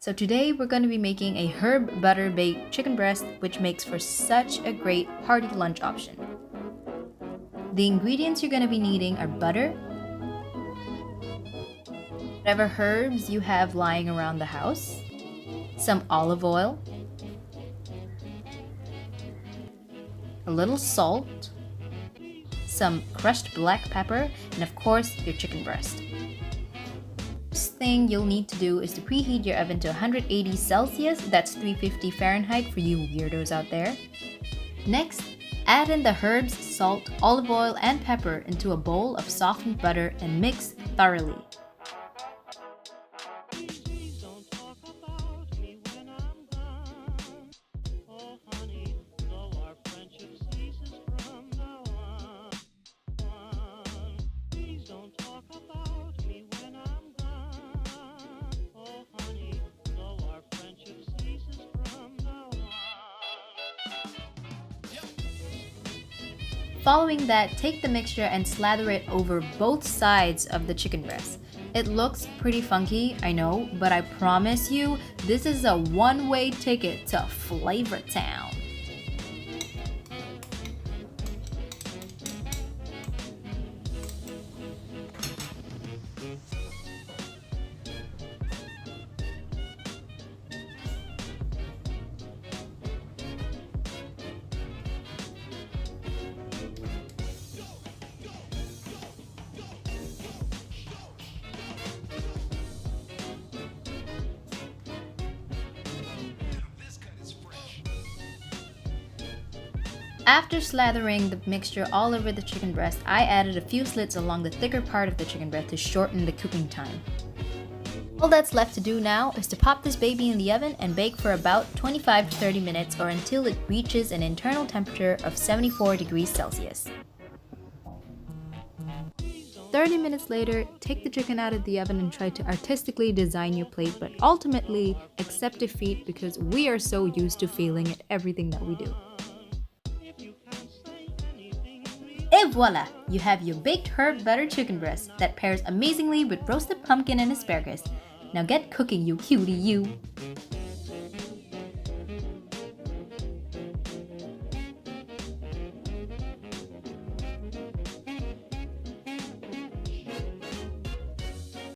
So today we're going to be making a herb butter baked chicken breast, which makes for such a great hearty lunch option. The ingredients you're going to be needing are butter, whatever herbs you have lying around the house, some olive oil, a little salt, some crushed black pepper, and of course your chicken breast. First thing you'll need to do is to preheat your oven to 180 Celsius, that's 350 Fahrenheit for you weirdos out there. Next, add in the herbs, salt, olive oil, and pepper into a bowl of softened butter and mix thoroughly. Following that, take the mixture and slather it over both sides of the chicken breast. It looks pretty funky, I know, but I promise you, this is a one-way ticket to Flavor Town. After slathering the mixture all over the chicken breast, I added a few slits along the thicker part of the chicken breast to shorten the cooking time. All that's left to do now is to pop this baby in the oven and bake for about 25 to 30 minutes or until it reaches an internal temperature of 74 degrees Celsius. 30 minutes later, take the chicken out of the oven and try to artistically design your plate, but ultimately accept defeat because we are so used to failing at everything that we do. Et voila! You have your baked herb butter chicken breast that pairs amazingly with roasted pumpkin and asparagus. Now get cooking, you cutie, you!